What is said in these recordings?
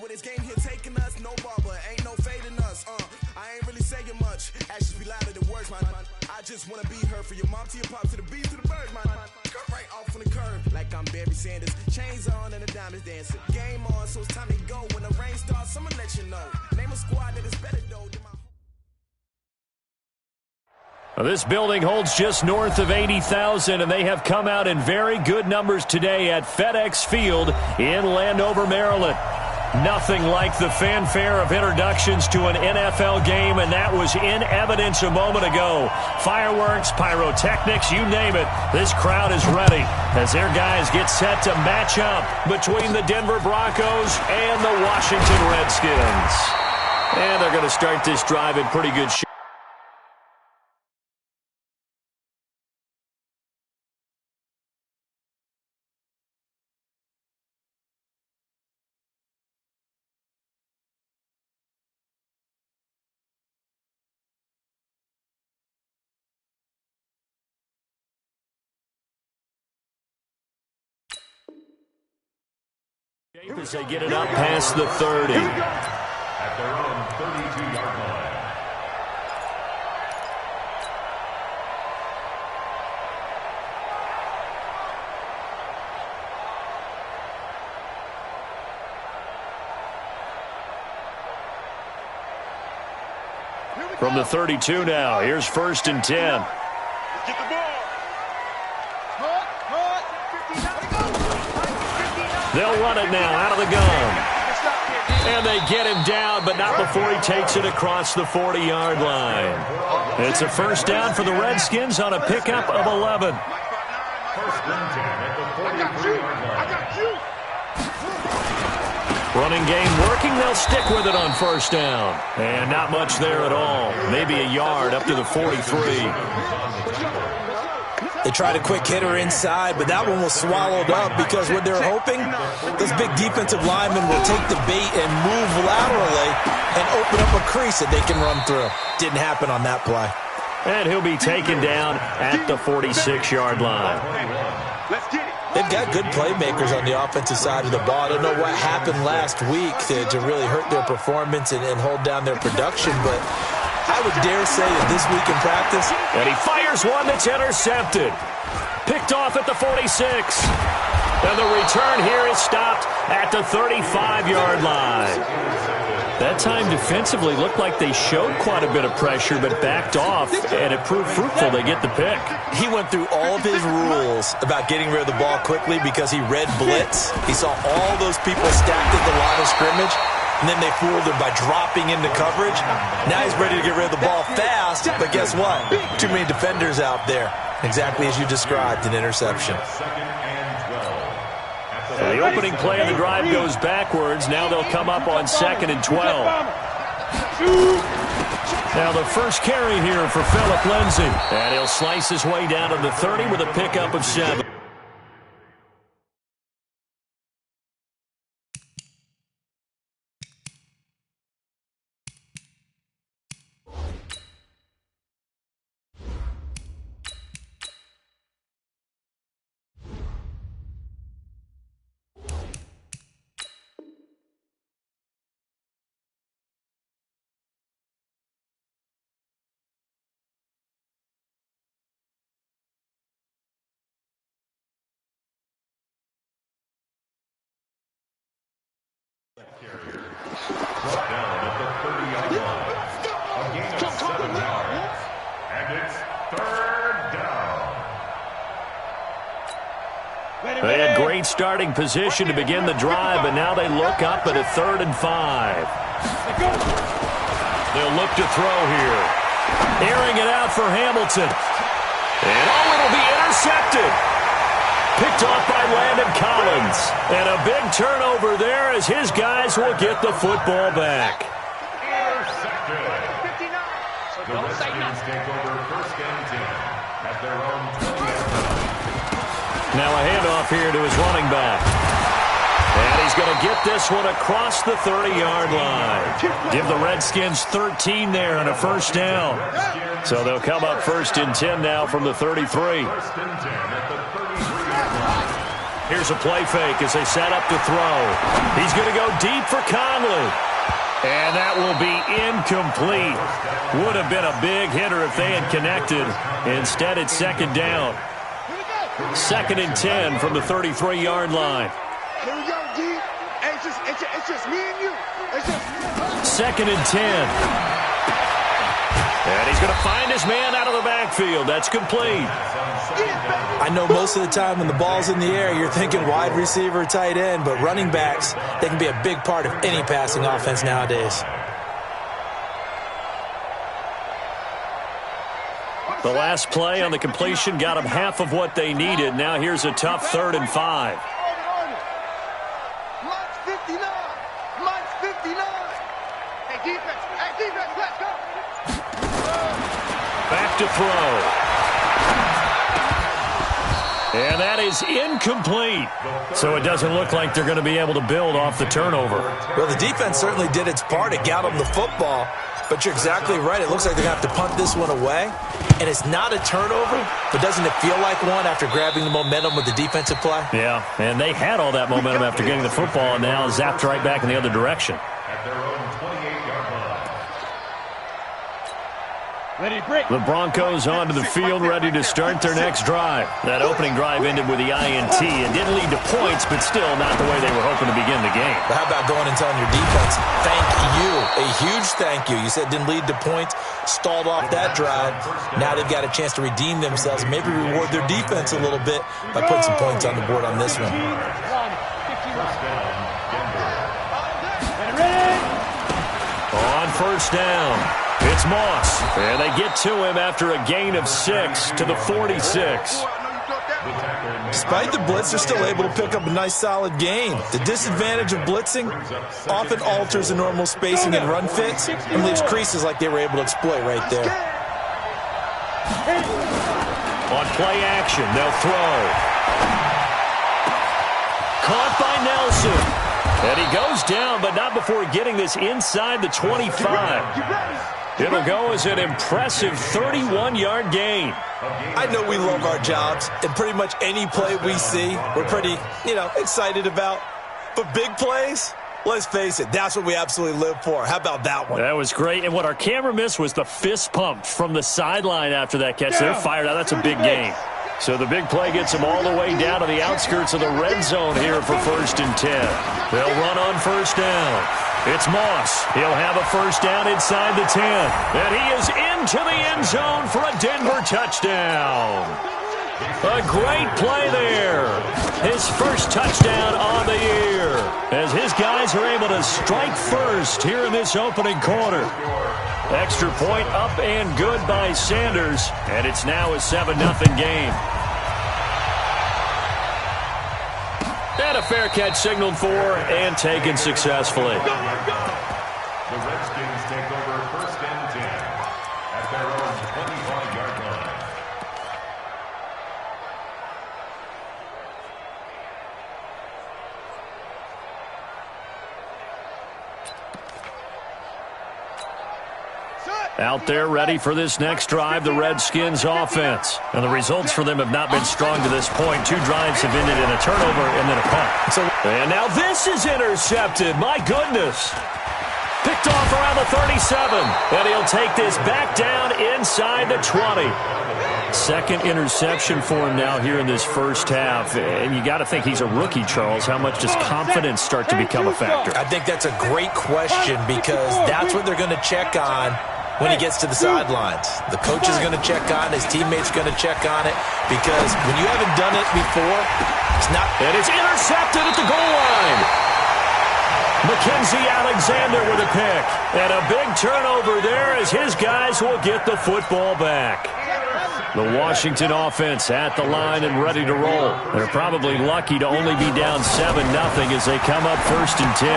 where this game here taking us. No barber, ain't no fading us. I ain't really saying much. Actions be louder than words, man. I just wanna be heard from your mom to your pop to the beat to the birds, man. Cut right off on the curve, like I'm Barry Sanders. Chains on and the diamonds dancing. Game on, so it's time to go. When the rain starts, I'ma let you know. Name a squad that is better though than my. This building holds just north of 80,000, and they have come out in very good numbers today at FedEx Field in Landover, Maryland. Nothing like the fanfare of introductions to an NFL game, and that was in evidence a moment ago. Fireworks, pyrotechnics, you name it. This crowd is ready as their guys get set to match up between the Denver Broncos and the Washington Redskins. And they're going to start this drive in pretty good shape. As they get it up past the 30. At their own 32-yard line. From the 32 now, here's 1st and 10. Get the ball. They'll run it now out of the gun. And they get him down, but not before he takes it across the 40-yard line. It's a first down for the Redskins on a pickup of 11. 1st and 10 at the 43-yard line. Running game working, they'll stick with it on first down. And not much there at all. Maybe a yard up to the 43. They tried a quick hitter inside, but that one was swallowed up because what they're hoping, this big defensive lineman will take the bait and move laterally and open up a crease that they can run through. Didn't happen on that play. And he'll be taken down at the 46-yard line. They've got good playmakers on the offensive side of the ball. I don't know what happened last week to really hurt their performance and hold down their production, but I would dare say that this week in practice. And he fires one that's intercepted. Picked off at the 46. And the return here is stopped at the 35-yard line. That time defensively looked like they showed quite a bit of pressure but backed off, and it proved fruitful. They get the pick. He went through all of his rules about getting rid of the ball quickly because he read blitz. He saw all those people stacked at the line of scrimmage. And then they fooled him by dropping into coverage. Now he's ready to get rid of the ball fast, but guess what? Too many defenders out there. Exactly as you described, an interception. So the opening play of the drive goes backwards. Now they'll come up on 2nd and 12. Now the first carry here for Phillip Lindsay. And he'll slice his way down to the 30 with a pickup of 7. Brought down at the 30-yard line. A gain of 7 yards. And it's 3rd down. They had great starting position to begin the drive, but now they look up at a 3rd and 5. They'll look to throw here. Airing it out for Hamilton. And it'll be intercepted. Picked off by Landon Collins. And a big turnover there as his guys will get the football back. Intercepted. The Redskins take over 1st and 10 at their own 20-yard line. Now a handoff here to his running back. And he's going to get this one across the 30-yard line. Give the Redskins 13 there and a first down. So they'll come up 1st and 10 now from the 33. 1st and 10 at the 33-yard line. Here's a play fake as they set up to throw. He's going to go deep for Conley. And that will be incomplete. Would have been a big hitter if they had connected. Instead, it's second down. 2nd and 10 from the 33-yard line. Here we go, D. It's just me and you. It's just... 2nd and 10. And he's going to find his man out of the backfield. That's complete. I know most of the time when the ball's in the air, you're thinking wide receiver, tight end, but running backs, they can be a big part of any passing offense nowadays. The last play on the completion got them half of what they needed. Now here's a tough 3rd and 5. March 59. March 59. Hey, defense, let's go. Back to throw. And that is incomplete. So it doesn't look like they're going to be able to build off the turnover. Well, the defense certainly did its part to get them the football. But you're exactly right. It looks like they're going to have to punt this one away. And it's not a turnover, but doesn't it feel like one after grabbing the momentum with the defensive play? Yeah, and they had all that momentum after getting the football and now zapped right back in the other direction. At their own 28-yard line. The Broncos onto the field, ready to start their next drive. That opening drive ended with the INT. It didn't lead to points, but still not the way they were hoping to begin the game. But how about going and telling your defense, thank you, a huge thank you. You said it didn't lead to points, stalled off that drive. Now they've got a chance to redeem themselves, maybe reward their defense a little bit by putting some points on the board on this one. On first down, it's Moss. And they get to him after a gain of 6 to the 46. Despite the blitz, they're still able to pick up a nice solid gain. The disadvantage of blitzing often alters the normal spacing and run fits and leaves creases like they were able to exploit right there. On play action, they'll throw. Caught by Nelson. And he goes down, but not before getting this inside the 25. It'll go as an impressive 31-yard gain. I know we love our jobs, and pretty much any play we see, we're pretty, excited about. But big plays, let's face it, that's what we absolutely live for. How about that one? That was great. And what our camera missed was the fist pump from the sideline after that catch. They're fired out. That's a big gain. So the big play gets them all the way down to the outskirts of the red zone here for 1st and 10. They'll run on first down. It's Moss. He'll have a first down inside the 10. And he is into the end zone for a Denver touchdown. A great play there. His first touchdown on the year as his guys are able to strike first here in this opening quarter. Extra point up and good by Sanders, and it's now a 7-0 game. And a fair catch signaled for and taken successfully. The Redskins take over 1st and 10 at their own 25-yard line. Out there ready for this next drive, the Redskins offense. And the results for them have not been strong to this point. 2 drives have ended in a turnover and then a punt. And now this is intercepted. My goodness. Picked off around the 37. And he'll take this back down inside the 20. Second interception for him now here in this first half. And you got to think he's a rookie, Charles. How much does confidence start to become a factor? I think that's a great question because that's what they're going to check on when he gets to the sidelines. The coach is going to check on it. His teammates are going to check on it because when you haven't done it before, it's not. And it's intercepted at the goal line. Mackenzie Alexander with a pick. And a big turnover there as his guys will get the football back. The Washington offense at the line and ready to roll. They're probably lucky to only be down 7-0 as they come up 1st and 10.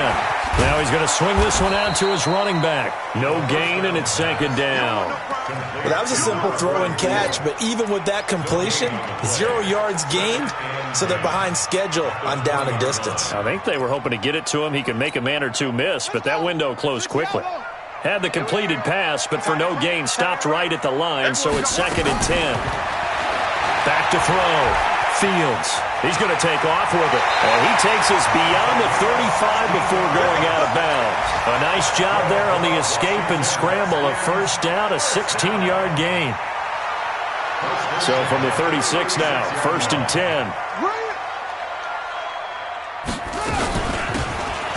Now he's going to swing this one out to his running back. No gain, and it's 2nd down. Well, that was a simple throw and catch, but even with that completion, 0 yards gained, so they're behind schedule on down and distance. I think they were hoping to get it to him. He could make a man or two miss, but that window closed quickly. Had the completed pass, but for no gain, stopped right at the line, so it's 2nd and 10. Back to throw. Fields. He's going to take off with it. And he takes us beyond the 35 before going out of bounds. A nice job there on the escape and scramble. A first down, a 16-yard gain. So from the 36 now, 1st and 10.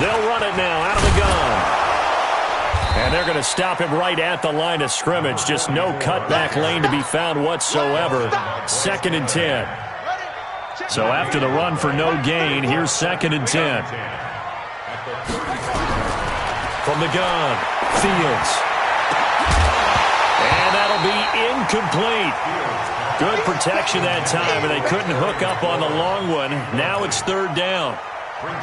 They'll run it now out of the gun. And they're going to stop him right at the line of scrimmage. Just no cutback lane to be found whatsoever. 2nd and 10. So after the run for no gain, here's 2nd and 10. From the gun, Fields. And that'll be incomplete. Good protection that time, and they couldn't hook up on the long one. Now it's 3rd down.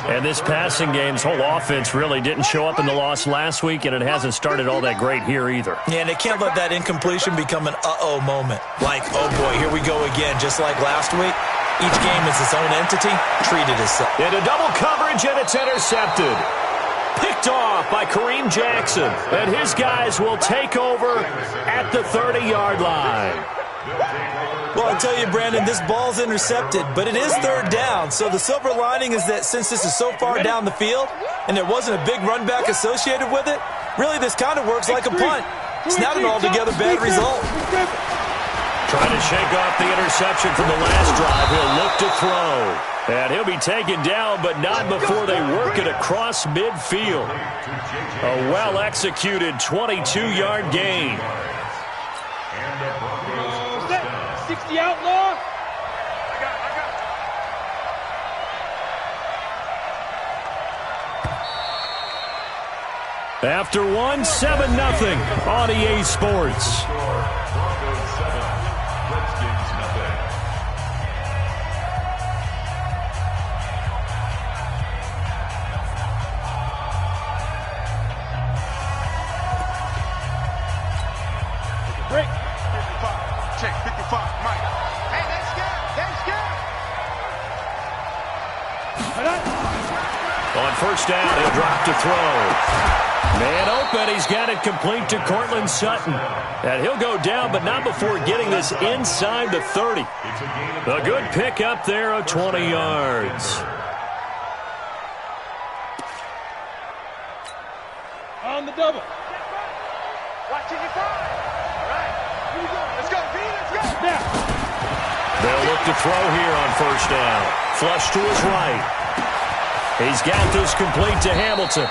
And this passing game's whole offense really didn't show up in the loss last week, and it hasn't started all that great here either. Yeah, and they can't let that incompletion become an uh-oh moment. Like, oh boy, here we go again, just like last week. Each game is its own entity, treated as such. Into double coverage, and it's intercepted. Picked off by Kareem Jackson. And his guys will take over at the 30-yard line. Well, I tell you, Brandon, this ball's intercepted, but it is 3rd down. So the silver lining is that since this is so far down the field and there wasn't a big run back associated with it, really this kind of works like a punt. It's not an altogether bad result. Trying to shake off the interception from the last drive. He'll look to throw. And he'll be taken down, but not before they work it across midfield. A well-executed 22-yard gain. 60 outlaw. After one, 7-0 on EA Sports. Broncos 7, Redskins nothing. Break. 55. Check 55. Mike. Hey, that's good. That's good. On 1st down, he'll drop to throw. Man open, he's got it complete to Cortland Sutton. And he'll go down, but not before getting this inside the 30. A good pick up there of 20 yards. On the double. Watching your time. All right. Here we go. Let's go, B. Let's go. Now. They'll look to throw here on 1st down. Flush to his right. He's got this complete to Hamilton.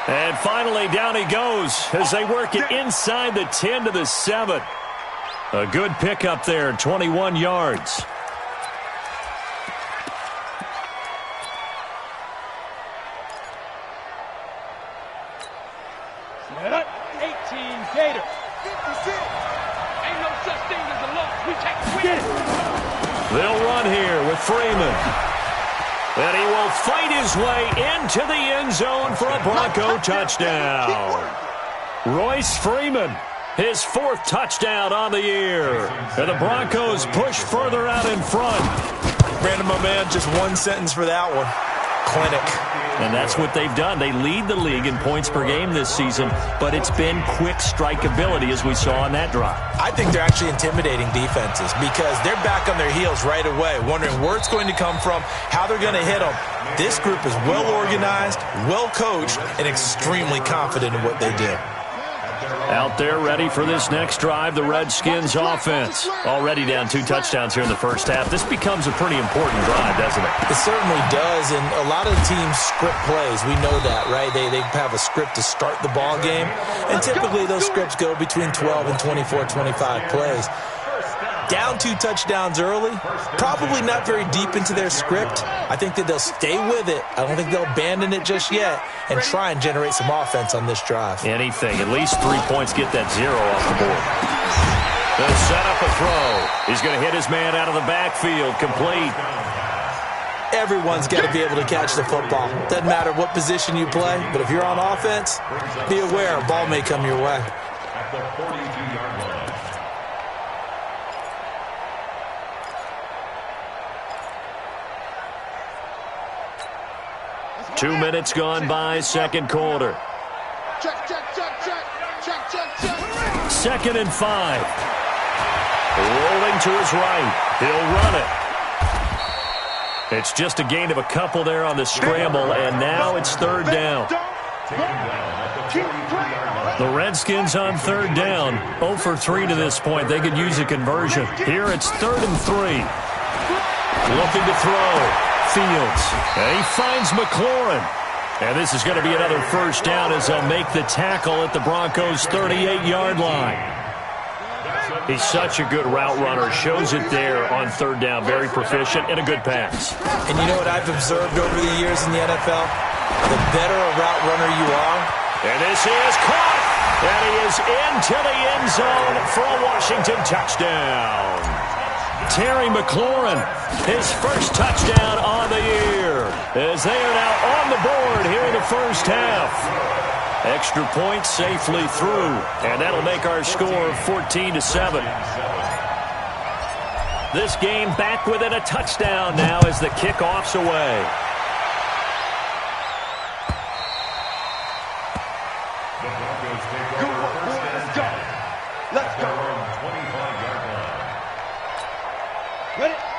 And finally, down he goes as they work it inside the 10 to the 7. A good pickup there, 21 yards. Set up. 18 Gator. 56. Ain't no such thing as a loss. We can't win. They'll run here with Freeman. And he will fight his way into the end zone for a Bronco touchdown. Royce Freeman, his 4th touchdown on the year. And the Broncos push further out in front. Brandon, my man, just one sentence for that one. Clinic. And that's what they've done. They lead the league in points per game this season, but it's been quick strikeability as we saw on that drive. I think they're actually intimidating defenses because they're back on their heels right away, wondering where it's going to come from, how they're going to hit them. This group is well organized, well coached, and extremely confident in what they do. Out there ready for this next drive, the Redskins offense. Already down 2 touchdowns here in the first half. This becomes a pretty important drive, doesn't it? It certainly does, and a lot of teams script plays. We know that, right? They have a script to start the ball game, and typically those scripts go between 12 and 24, 25 plays. Down 2 touchdowns early, probably not very deep into their script. I think that they'll stay with it. I don't think they'll abandon it just yet and try and generate some offense on this drive. Anything. At least 3 points, get that 0 off the board. They'll set up a throw. He's going to hit his man out of the backfield. Complete. Everyone's got to be able to catch the football. Doesn't matter what position you play, but if you're on offense, be aware a ball may come your way. At the 42-yard line. 2 minutes gone by, 2nd quarter. Check. 2nd and 5. Rolling to his right. He'll run it. It's just a gain of a couple there on the scramble, and now it's third down. The Redskins on third down, 0 for 3 to this point. They could use a conversion. Here it's 3rd and 3. Looking to throw. Fields. And he finds McLaurin. And this is going to be another first down as they'll make the tackle at the Broncos' 38-yard line. He's such a good route runner. Shows it there on third down. Very proficient and a good pass. And you know what I've observed over the years in the NFL? The better a route runner you are. And this is caught. And he is into the end zone for a Washington touchdown. Terry McLaurin, his first touchdown on the year, as they are now on the board here in the first half. Extra point safely through, and that'll make our score 14-7. This game back within a touchdown now as the kickoff's away.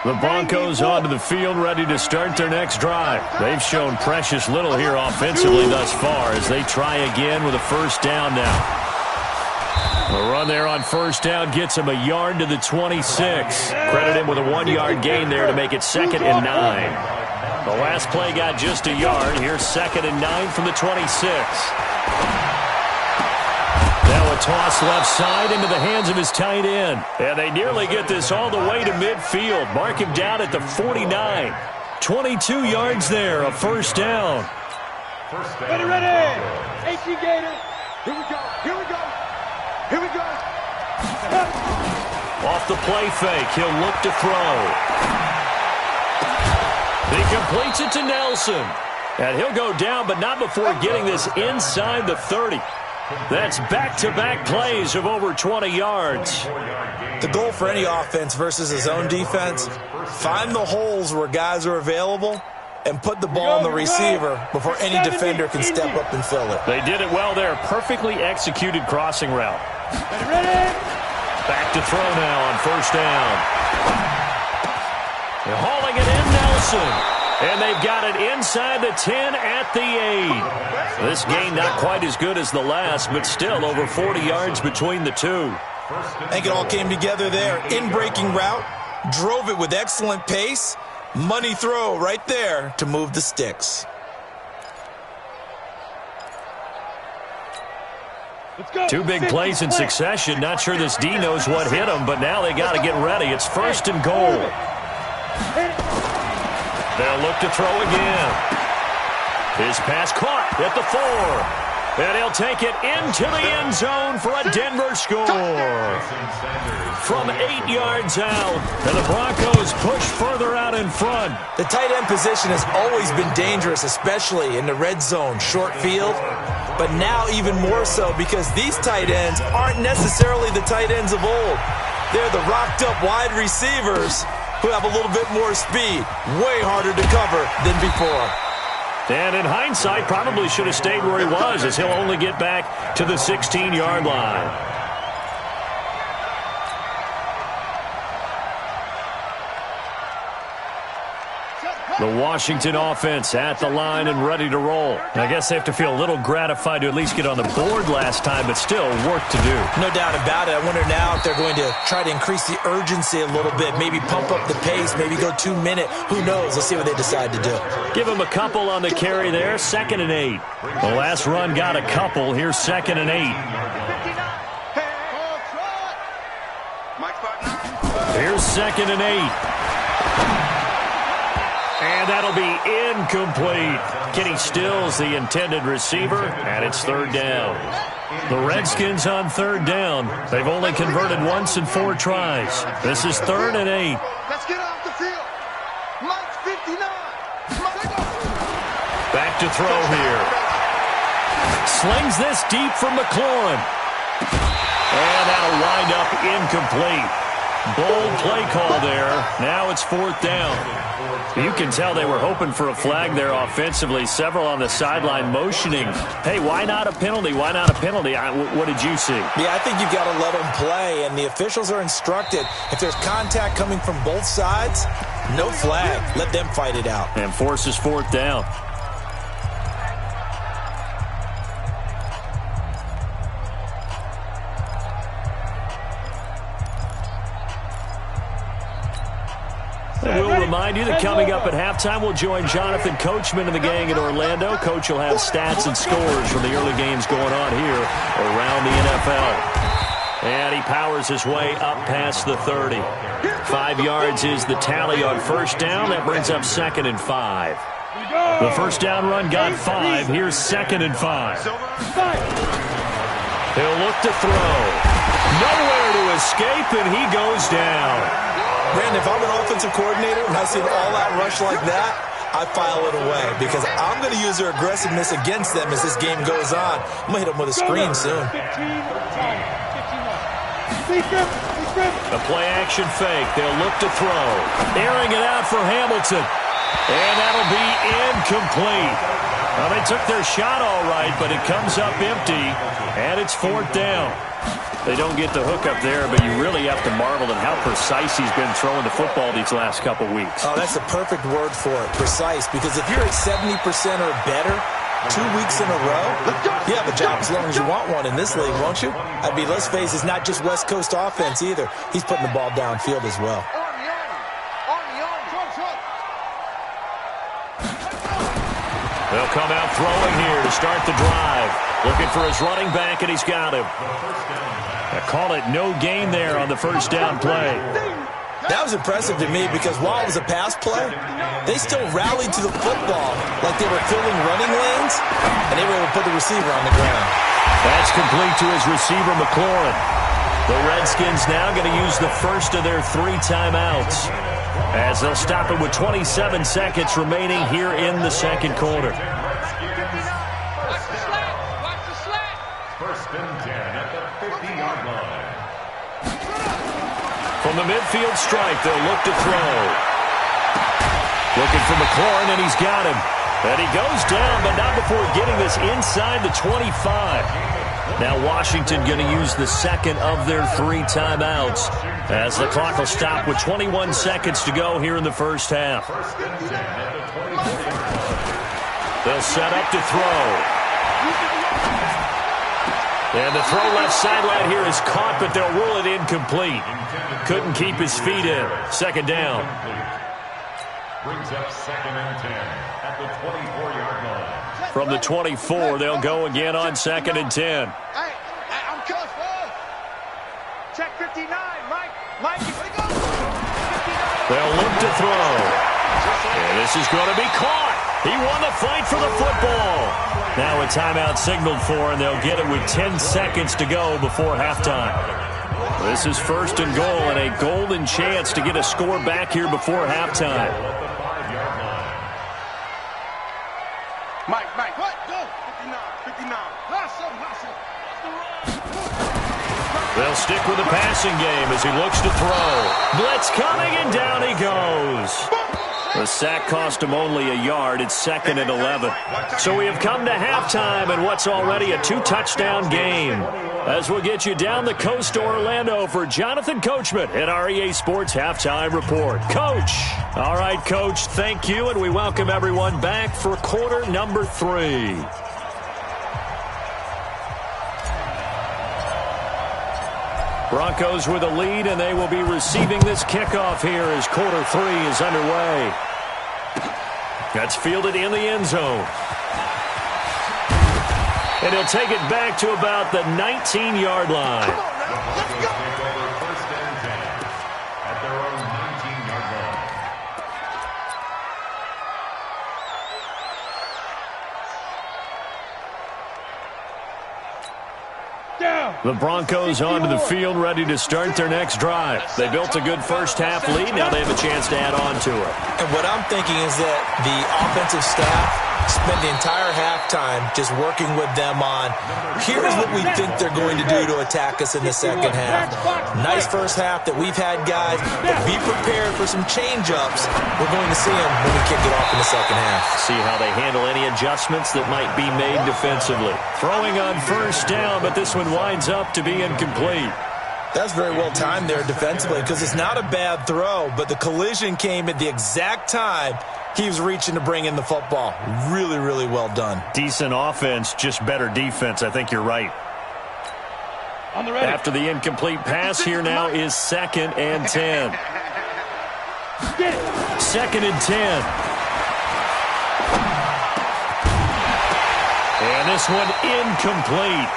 The Broncos onto the field, ready to start their next drive. They've shown precious little here offensively thus far as they try again with a first down now. The run there on first down gets him a yard to the 26. Credit him with a 1-yard gain there to make it 2nd and 9. The last play got just a yard. Here's 2nd and 9 from the 26. Now a toss left side into the hands of his tight end. And they nearly get this all the way to midfield. Mark him down at the 49. 22 yards there, a first down. Ready, 18 Gator. Here we go. Off the play fake, he'll look to throw. He completes it to Nelson. And he'll go down, but not before getting this inside the 30. That's back-to-back plays of over 20 yards. The goal for any offense versus his own defense, find the holes where guys are available and put the ball on the receiver before any defender can step up and fill it. They did it well there. Perfectly executed crossing route. Back to throw now on first down. They're hauling it in, Nelson. And they've got it inside the 10 at the 8. This gain not quite as good as the last, but still over 40 yards between the two. I think it all came together there. In-breaking route, drove it with excellent pace. Money throw right there to move the sticks. Two big plays in succession. Not sure this D knows what hit him, but now they got to get ready. It's 1st and goal. They'll look to throw again. His pass caught at the 4. And he'll take it into the end zone for a Denver score. From 8 yards out, and the Broncos push further out in front. The tight end position has always been dangerous, especially in the red zone, short field. But now even more so because these tight ends aren't necessarily the tight ends of old. They're the rocked-up wide receivers who have a little bit more speed. Way harder to cover than before. And in hindsight, probably should have stayed where he was, as he'll only get back to the 16-yard line. The Washington offense at the line and ready to roll. I guess they have to feel a little gratified to at least get on the board last time, but still work to do. No doubt about it. I wonder now if they're going to try to increase the urgency a little bit, maybe pump up the pace, maybe go 2 minute. Who knows? Let's see what they decide to do. Give him a couple on the carry there, 2nd and 8. The last run got a couple. Here's 2nd and 8. Here's 2nd and 8. And that'll be incomplete. Kenny Stills, the intended receiver, and it's 3rd down. The Redskins on 3rd down. They've only converted once in 4 tries. This is 3rd and 8. Let's get off the field. Mike's 59. Back to throw here. Slings this deep for McLaurin. And that'll wind up incomplete. Bold play call there. Now it's 4th down. You can tell they were hoping for a flag there offensively. Several on the sideline motioning. Hey, why not a penalty? Why not a penalty? What did you see? Yeah, I think you've got to let them play, and the officials are instructed. If there's contact coming from both sides, no flag. Let them fight it out. And forces 4th down. We'll remind you that coming up at halftime, we'll join Jonathan Coachman and the gang in Orlando. Coach will have stats and scores from the early games going on here around the NFL. And he powers his way up past the 30. 5 yards is the tally on first down. That brings up 2nd and 5. The first down run got 5. Here's 2nd and 5. He'll look to throw. Nowhere to escape, and he goes down. Brandon, if I'm an offensive coordinator and I see an all-out rush like that, I file it away because I'm going to use their aggressiveness against them as this game goes on. I'm going to hit them with a screen soon. A play-action fake. They'll look to throw. Airing it out for Hamilton. And that'll be incomplete. Well, they took their shot all right, but it comes up empty, and it's 4th down. They don't get the hook up there, but you really have to marvel at how precise he's been throwing the football these last couple weeks. Oh, that's the perfect word for it, precise, because if you're at 70% or better 2 weeks in a row, you have a job as long as you want one in this league, won't you? I mean, let's face it, it's not just West Coast offense either. He's putting the ball downfield as well. They'll come out throwing here to start the drive. Looking for his running back, and he's got him. I call it no gain there on the first down play. That was impressive to me because while it was a pass play, they still rallied to the football like they were filling running lanes, and they were able to put the receiver on the ground. That's complete to his receiver, McLaurin. The Redskins now going to use the first of their 3 timeouts as they'll stop it with 27 seconds remaining here in the second quarter. First and 10 at the 50-yard line. From the midfield stripe, they'll look to throw. Looking for McLaurin, and he's got him. And he goes down, but not before getting this inside the 25. Now Washington going to use the second of their 3 timeouts as the clock will stop with 21 seconds to go here in the first half. First and 10 at the 24. They'll set up to throw. And the throw left sideline here is caught, but they'll rule it incomplete. Couldn't keep his feet in. Second down. Brings up 2nd and 10 at the 24-yard line. From the 24, they'll go again on 2nd and 10. Hey, I'm Coach Paul. Check 59, Mike, here we go. 59. They'll look to throw. And this is going to be caught. He won the fight for the football. Now a timeout signaled for, and they'll get it with 10 seconds to go before halftime. This is 1st and goal, and a golden chance to get a score back here before halftime. Mike, what? Go. 59. Hustle. They'll stick with the passing game as he looks to throw. Blitz coming, and down he goes. The sack cost him only a yard. It's 2nd and 11. So we have come to halftime and what's already a 2-touchdown game. As we'll get you down the coast to Orlando for Jonathan Coachman at our EA Sports Halftime Report. Coach. All right, Coach, thank you, and we welcome everyone back for quarter number 3. Broncos with a lead, and they will be receiving this kickoff here as quarter 3 is underway. That's fielded in the end zone. And he'll take it back to about the 19-yard line. Come on now, let's go. Take over 1st and 10 at their own 19-yard line. The Broncos onto the field, ready to start their next drive. They built a good first-half lead. Now they have a chance to add on to it. And what I'm thinking is that the offensive staff spent the entire halftime just working with them on, here's what we think they're going to do to attack us in the second half. Nice first half that we've had, guys, but be prepared for some change-ups. We're going to see them when we kick it off in the second half. See how they handle any adjustments that might be made defensively. Throwing on first down, but this one winds up to be incomplete. That's very well timed there defensively because it's not a bad throw, but the collision came at the exact time he was reaching to bring in the football. Really, really well done. Decent offense, just better defense. I think you're right. After the incomplete pass, here now is 2nd and 10. 2nd and 10. And this one incomplete.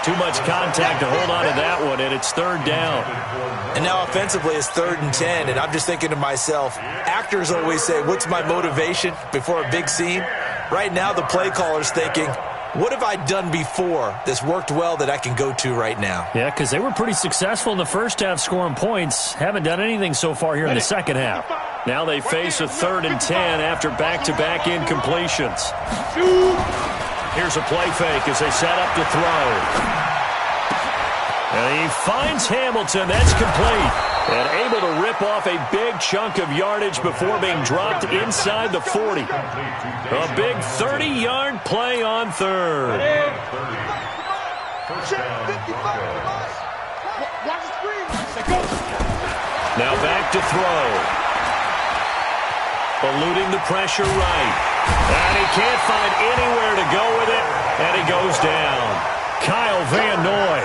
Too much contact to hold on to that one, and it's 3rd down. And now offensively it's 3rd and 10, and I'm just thinking to myself, actors always say, what's my motivation before a big scene? Right now the play caller's thinking, what have I done before that's worked well that I can go to right now? Yeah, because they were pretty successful in the first half scoring points. Haven't done anything so far here in the second half. Now they face a 3rd and 10 after back-to-back incompletions. Here's a play fake as they set up to throw. And he finds Hamilton. That's complete. And able to rip off a big chunk of yardage before being dropped inside the 40. A big 30-yard play on 3rd. Now back to throw. Eluding the pressure right. And he can't find anywhere to go with it. And he goes down. Kyle Van Noy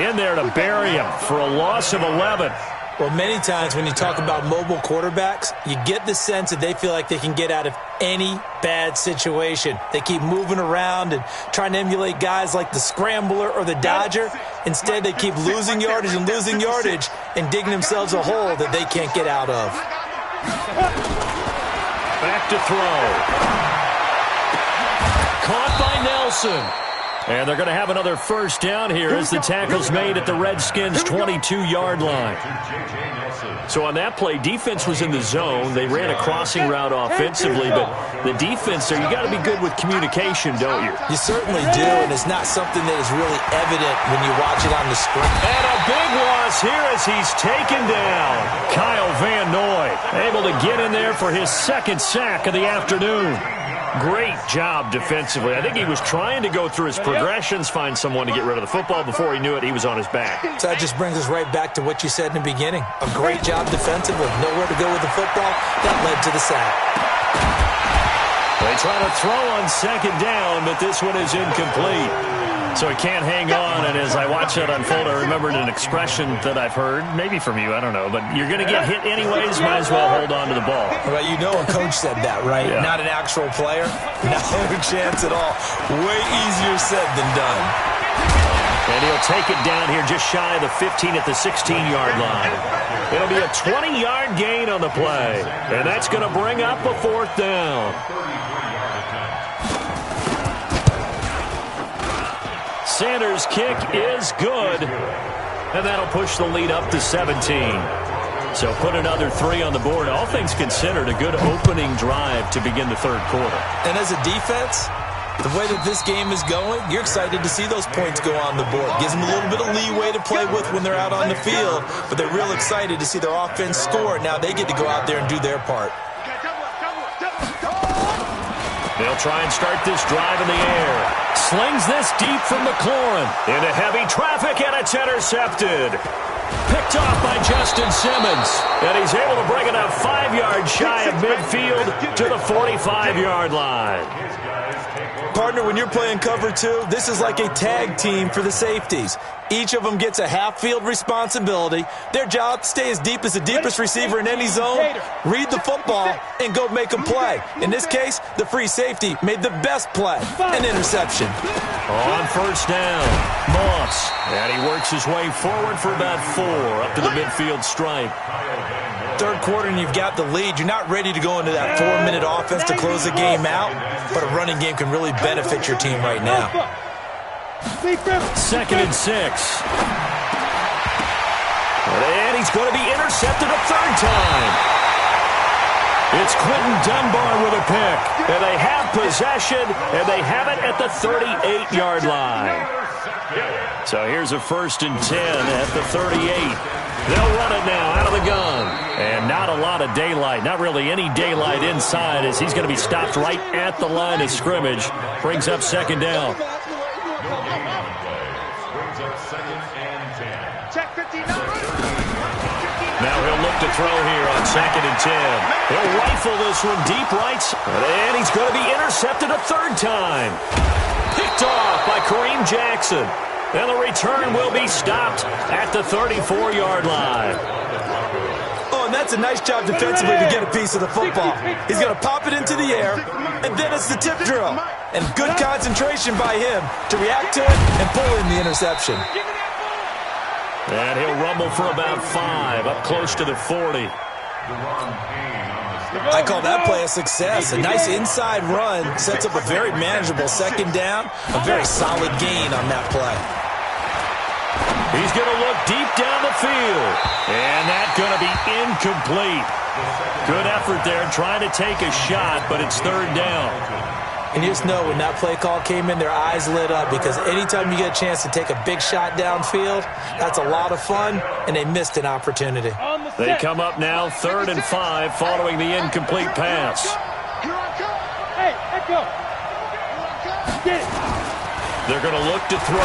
in there to bury him for a loss of 11. Well, many times when you talk about mobile quarterbacks, you get the sense that they feel like they can get out of any bad situation. They keep moving around and trying to emulate guys like the Scrambler or the Dodger. Instead, they keep losing yardage and digging themselves a hole that they can't get out of. Back to throw. Caught by Nelson. And they're going to have another first down here as the tackle's made at the Redskins' 22-yard line. So on that play, defense was in the zone. They ran a crossing route offensively, but the defense there, you got to be good with communication, don't you? You certainly do, and it's not something that is really evident when you watch it on the screen. And a big loss here as he's taken down. Kyle Van Noy able to get in there for his 2nd sack of the afternoon. Great job defensively. I think he was trying to go through his progressions, find someone to get rid of the football. Before he knew it, he was on his back. So that just brings us right back to what you said in the beginning. A great job defensively. Nowhere to go with the football. That led to the sack. They try to throw on 2nd down, but this one is incomplete. So he can't hang on, and as I watch that unfold, I remembered an expression that I've heard, maybe from you, I don't know, but you're going to get hit anyways, might as well hold on to the ball. Well, you know a coach said that, right? Yeah. Not an actual player. No chance at all. Way easier said than done. And he'll take it down here just shy of the 15 at the 16-yard line. It'll be a 20-yard gain on the play, and that's going to bring up a 4th down. Sanders' kick is good, and that'll push the lead up to 17. So put another 3 on the board. All things considered, a good opening drive to begin the 3rd quarter. And as a defense, the way that this game is going, you're excited to see those points go on the board. Gives them a little bit of leeway to play with when they're out on the field, but they're real excited to see their offense score. Now they get to go out there and do their part. They'll try and start this drive in the air. Slings this deep from McLaurin. Into heavy traffic, and it's intercepted. Picked off by Justin Simmons. And he's able to bring it up 5 yards shy of midfield to the 45-yard line. Partner, when you're playing cover 2, this is like a tag team for the safeties. Each of them gets a half-field responsibility. Their job, stay as deep as the deepest receiver in any zone, read the football, and go make a play. In this case, the free safety made the best play, an interception. On first down, Moss. And he works his way forward for about 4 up to the midfield stripe. 3rd quarter and you've got the lead. You're not ready to go into that 4-minute offense to close the game out, but a running game can really benefit your team right now. 2nd and 6. And he's going to be intercepted a 3rd time. It's Quentin Dunbar with a pick. And they have possession, and they have it at the 38-yard line. So here's a 1st and 10 at the 38. They'll run it now out of the gun. And not a lot of daylight, not really any daylight inside, as he's going to be stopped right at the line of scrimmage. Brings up 2nd down. Check 59. Now he'll look to throw here on 2nd and 10. He'll rifle this one deep right, and he's going to be intercepted a 3rd time. Picked off by Kareem Jackson. And the return will be stopped at the 34-yard line. Oh, and that's a nice job defensively to get a piece of the football. He's going to pop it into the air, and then it's the tip drill. And good concentration by him to react to it and pull in the interception. And he'll rumble for about 5, up close to the 40. I call that play a success. A nice inside run sets up a very manageable 2nd down. A very solid gain on that play. He's going to look deep down the field. And that's going to be incomplete. Good effort there trying to take a shot, but it's 3rd down. And you just know when that play call came in, their eyes lit up, because anytime you get a chance to take a big shot downfield, that's a lot of fun, and they missed an opportunity. They come up now 3rd and 5 following the incomplete pass. Hey, let go. Get it. They're going to look to throw.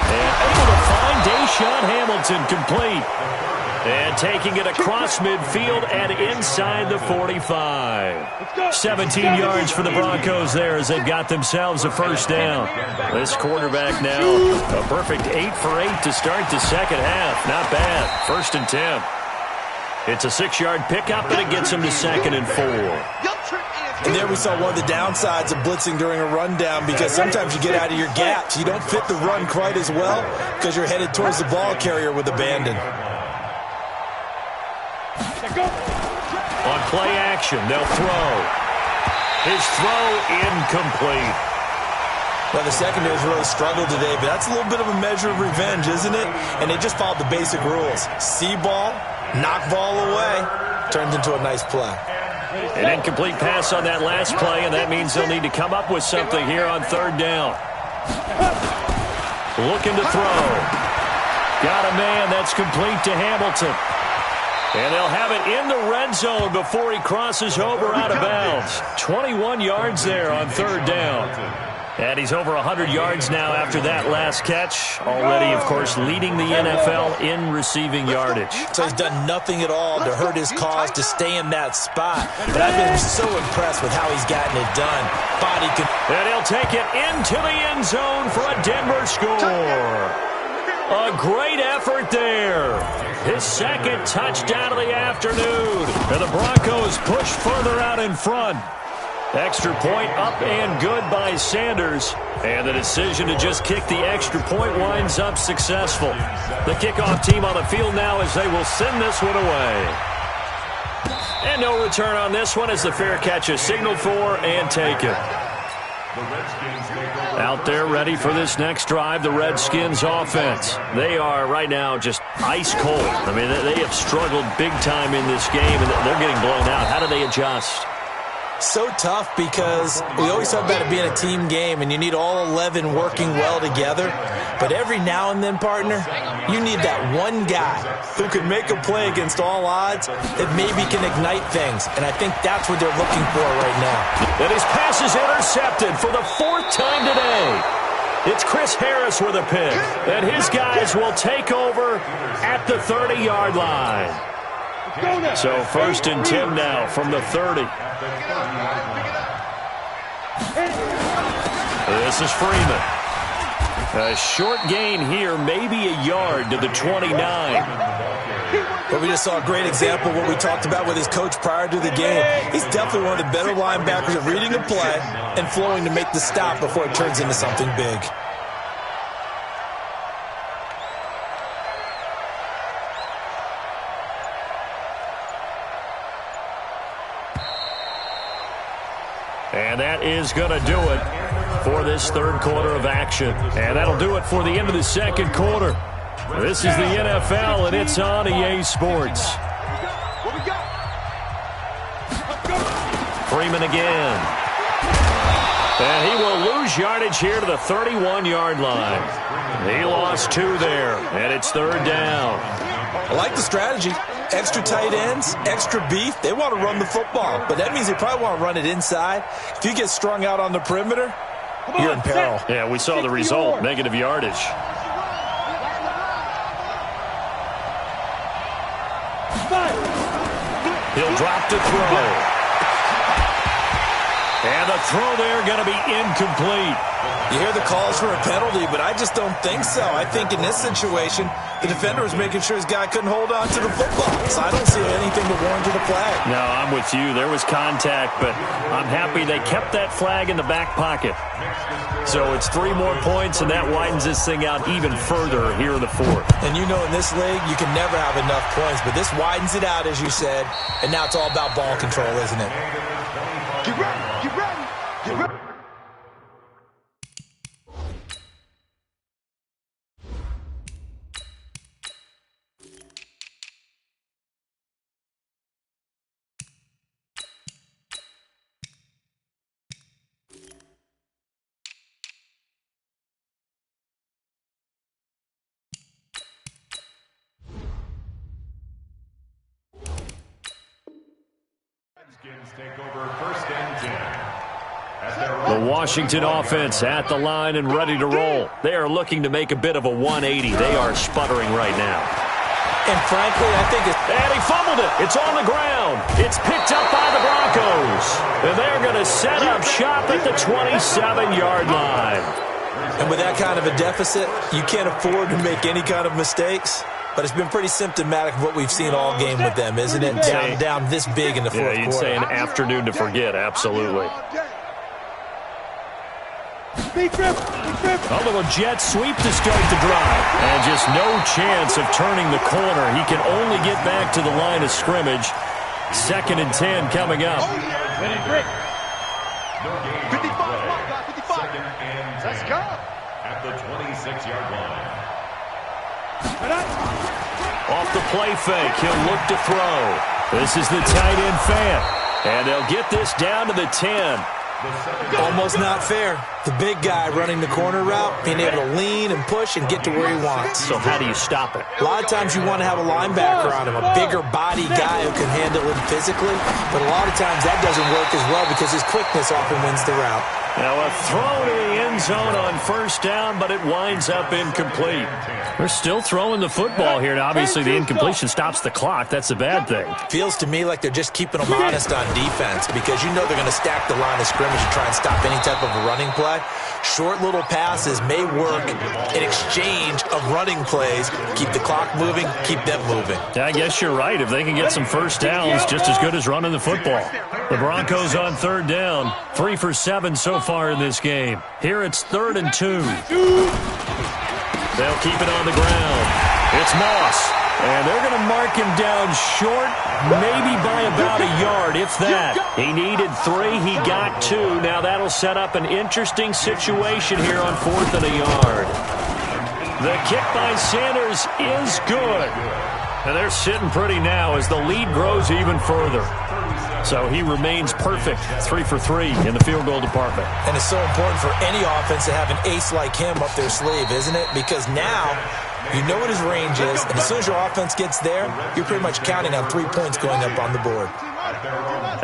And able to find Deshaun Hamilton complete. And taking it across midfield and inside the 45. 17 yards for the Broncos there as they've got themselves a 1st down. This quarterback now, a perfect 8 for 8 to start the 2nd half. Not bad. 1st and 10. It's a 6-yard pickup, and it gets him to 2nd and 4. And there we saw one of the downsides of blitzing during a rundown, because sometimes you get out of your gaps. You don't fit the run quite as well because you're headed towards the ball carrier with abandon. On play action, they'll throw. His throw incomplete. Well, the secondary's really struggled today, but that's a little bit of a measure of revenge, isn't it? And they just followed the basic rules. See ball, knock ball away, turns into a nice play. An incomplete pass on that last play, and that means they'll need to come up with something here on 3rd down. Looking to throw. Got a man that's complete to Hamilton. And they'll have it in the red zone before he crosses over out of bounds. 21 yards there on 3rd down. And he's over 100 yards now after that last catch. Already, of course, leading the NFL in receiving yardage. So he's done nothing at all to hurt his cause to stay in that spot. But I've been so impressed with how he's gotten it done. Body can... And he'll take it into the end zone for a Denver score. A great effort there. His 2nd touchdown of the afternoon. And the Broncos push further out in front. Extra point up and good by Sanders. And the decision to just kick the extra point winds up successful. The kickoff team on the field now as they will send this one away. And no return on this one as the fair catch is signaled for and taken. Out there ready for this next drive, the Redskins offense. They are right now just ice cold. I mean, they have struggled big time in this game, and they're getting blown out. How do they adjust? So tough, because we always talk about it being a team game and you need all 11 working well together. But every now and then, partner, you need that one guy who can make a play against all odds that maybe can ignite things. And I think that's what they're looking for right now. And his pass is intercepted for the 4th time today. It's Chris Harris with a pick. And his guys will take over at the 30-yard line. So 1st and 10 now from the 30. This is Freeman. A short gain here, maybe a yard to the 29. But we just saw a great example of what we talked about with his coach prior to the game. He's definitely one of the better linebackers at reading a play and flowing to make the stop before it turns into something big. And that is going to do it for this 3rd quarter of action. And that'll do it for the end of the 2nd quarter. This is the NFL, and it's on EA Sports. Freeman again. And he will lose yardage here to the 31-yard line. He lost 2 there, and it's 3rd down. I like the strategy. Extra tight ends, extra beef. They want to run the football, but that means they probably want to run it inside. If you get strung out on the perimeter, you're in peril. Yeah, we saw the result, negative yardage. He'll drop to throw. And the throw there going to be incomplete. You hear the calls for a penalty, but I just don't think so. I think in this situation, the defender was making sure his guy couldn't hold on to the football. So I don't see anything to warrant a flag. No, I'm with you. There was contact, but I'm happy they kept that flag in the back pocket. So it's 3 more points, and that widens this thing out even further here in the 4th. And you know in this league, you can never have enough points, but this widens it out, as you said, and now it's all about ball control, isn't it? Get ready, get ready, get ready. Take over 1st and 10. The Washington offense at the line and ready to roll. They are looking to make a bit of a 180. They are sputtering right now. And frankly, I think it's... And he fumbled it. It's on the ground. It's picked up by the Broncos. And they're going to set up shop at the 27-yard line. And with that kind of a deficit, you can't afford to make any kind of mistakes. But it's been pretty symptomatic of what we've seen all game with them, isn't it? Down this big in the 4th quarter. Yeah, you'd say an afternoon to forget, absolutely. A little jet sweep to start the drive. And just no chance of turning the corner. He can only get back to the line of scrimmage. 2nd and 10 coming up. 55. 2nd and 10. Let's go. At the 26-yard line. Off the play fake, he'll look to throw. This is the tight end fan. And they'll get this down to the 10. Almost not fair. The big guy running the corner route, being able to lean and push and get to where he wants. So how do you stop it? A lot of times you want to have a linebacker on him, a bigger body guy who can handle him physically. But a lot of times that doesn't work as well because his quickness often wins the route. Now a throw to the end zone on 1st down, but it winds up incomplete. They're still throwing the football here. Now, obviously, the incompletion stops the clock. That's a bad thing. Feels to me like they're just keeping them honest on defense because you know they're going to stack the line of scrimmage and try and stop any type of a running play. Short little passes may work in exchange of running plays. Keep the clock moving, keep them moving. Yeah, I guess you're right. If they can get some 1st downs, just as good as running the football. The Broncos on 3rd down. 3 for 7 so far in this game. Here it's 3rd and 2. They'll keep it on the ground. It's Moss. And they're going to mark him down short, maybe by about a yard, if that. He needed 3. He got 2. Now that'll set up an interesting situation here on 4th and a yard. The kick by Sanders is good. And they're sitting pretty now as the lead grows even further. So he remains perfect, 3 for 3 in the field goal department. And it's so important for any offense to have an ace like him up their sleeve, isn't it? Because now you know what his range is, and as soon as your offense gets there, you're pretty much counting on 3 points going up on the board.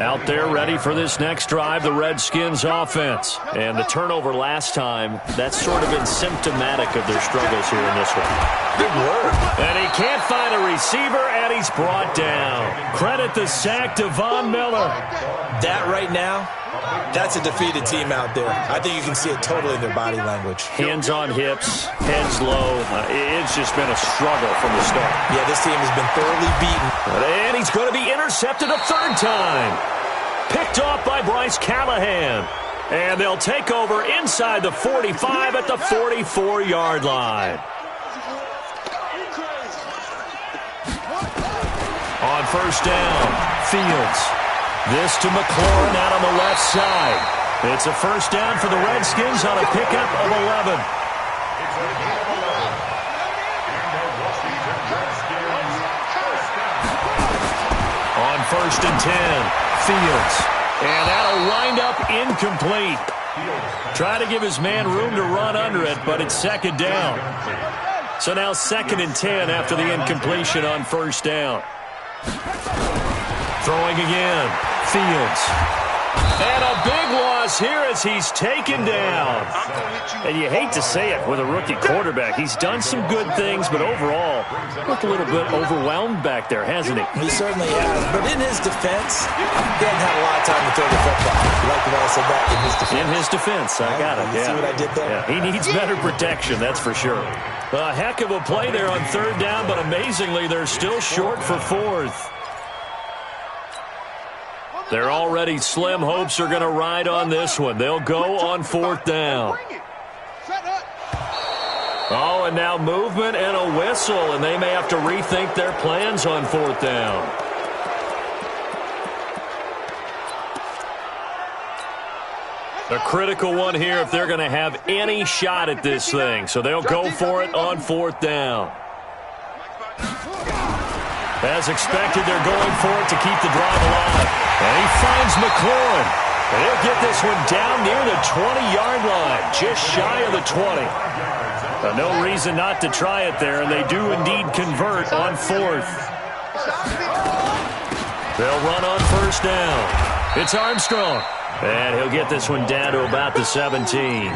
Out there ready for this next drive, the Redskins offense. And the turnover last time, that's sort of been symptomatic of their struggles here in this one. Good work. And he can't find a receiver, and he's brought down. Credit the sack to Von Miller. That right now, that's a defeated team out there. I think you can see it totally in their body language. Hands on hips, heads low. It's just been a struggle from the start. Yeah, this team has been thoroughly beaten. And he's going to be intercepted a 3rd time. Picked off by Bryce Callahan. And they'll take over inside the 45 at the 44-yard line. On 1st down, Fields. This to McLaurin out on the left side. It's a 1st down for the Redskins on a pickup of 11. On 1st and 10, Fields. And that'll wind up incomplete. Try to give his man room to run under it, but it's second down. So now 2nd and 10 after the incompletion on first down. Throwing again. Fields. And a big loss here as he's taken down. And you hate to say it with a rookie quarterback. He's done some good things, but overall, looked a little bit overwhelmed back there, hasn't he? He certainly has. But in his defense, he hasn't had a lot of time to throw the football. You like the way I said that? In his defense. In his defense. I got it. You see what I did there? Yeah, he needs better protection, that's for sure. A heck of a play there on 3rd down, but amazingly, they're still short for 4th. Their already slim hopes are going to ride on this one. They'll go on 4th down. Oh, and now movement and a whistle, and they may have to rethink their plans on 4th down. A critical one here if they're going to have any shot at this thing. So they'll go for it on 4th down. As expected, they're going for it to keep the drive alive. And he finds McLaurin. And he'll get this one down near the 20-yard line, just shy of the 20. No reason not to try it there, and they do indeed convert on 4th. They'll run on 1st down. It's Armstrong. And he'll get this one down to about the 17.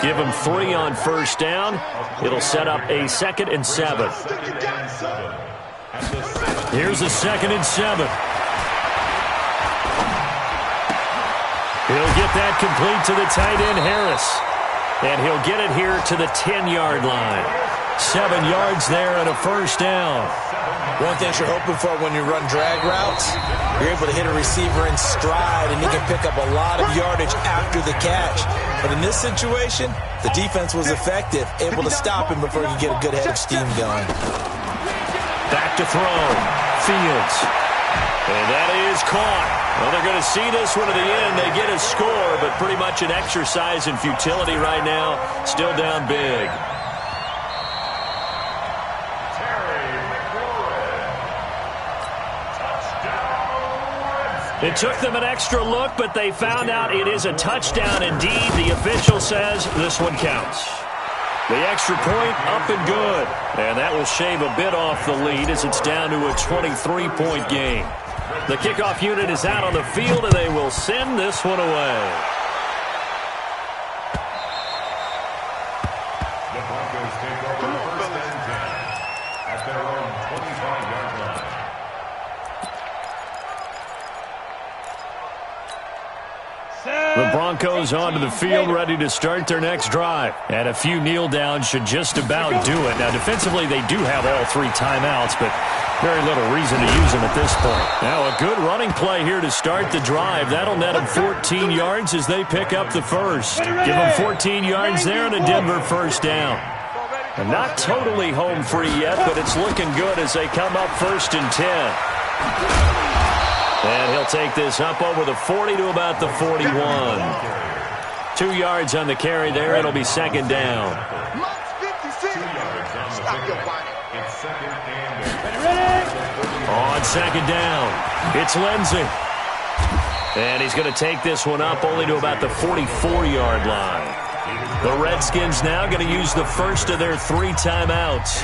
Give him 3 on 1st down. It'll set up a 2nd and 7. Here's a 2nd and 7. He'll get that complete to the tight end, Harris. And he'll get it here to the 10-yard line. 7 yards there and a 1st down. One thing you're hoping for when you run drag routes, you're able to hit a receiver in stride, and he can pick up a lot of yardage after the catch. But in this situation, the defense was effective, able to stop him before he could get a good head of steam going. Back to throw. Fields. And that is caught. Well, they're going to see this one to the end. They get a score, but pretty much an exercise in futility right now. Still down big. It took them an extra look, but they found out it is a touchdown indeed. The official says this one counts. The extra point up and good. And that will shave a bit off the lead as it's down to a 23-point game. The kickoff unit is out on the field, and they will send this one away. The Broncos take over 1st and 10 at their own 25-yard line. The Broncos onto the field, ready to start their next drive. And a few kneel downs should just about do it. Now, defensively, they do have all 3 timeouts, but very little reason to use them at this point. Now, a good running play here to start the drive. That'll net them 14 yards as they pick up the first. Give them 14 yards there and a Denver 1st down. And not totally home free yet, but it's looking good as they come up 1st and 10. And he'll take this up over the 40 to about the 41. 2 yards on the carry there. It'll be 2nd down. On 2nd down, it's Lindsey. And he's going to take this one up only to about the 44-yard line. The Redskins now going to use the first of their 3 timeouts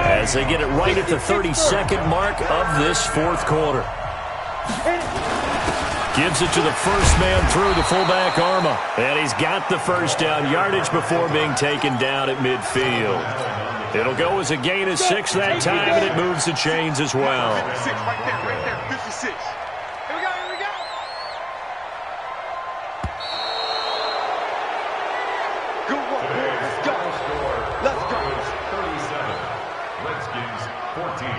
as they get it right at the 32nd mark of this 4th quarter. Gives it to the first man through, the fullback Arma. And he's got the 1st down yardage before being taken down at midfield. It'll go as a gain of 6 that time, and it moves the chains as well. 56 right there, 56. Here we go, here we go. Good one, let's go. Let's go. 37, Redskins 14.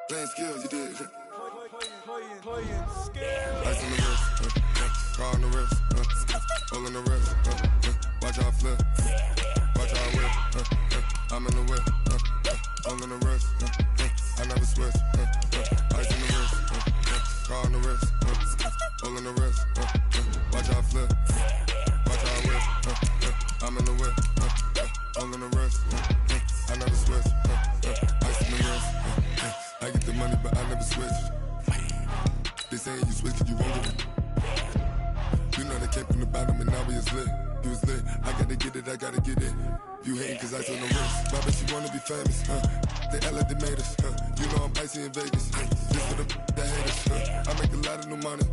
Playing skills, you did. Playing skills. Ice on the wrist, car on the wrist, hole in the wrist, watch out flip, watch out whip, I'm in the whip, hole in the wrist, I never switch, ice on the wrist, car on the wrist, hole in the get it, I gotta get it. You hating cause ice on the wrist. My bitch, she wanna be famous, They act like they made us, You know I'm icy in Vegas, This for the that hate us, I make a lot of new money,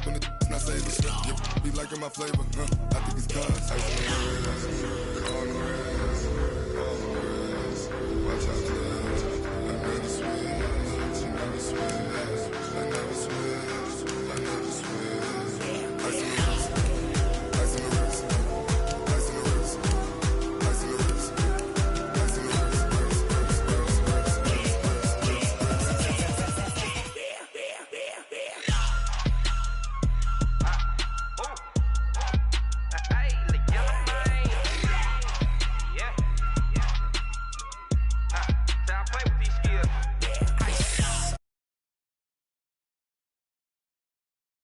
When it's not saving, Be liking my flavor, I think it's cause ice on the wrist.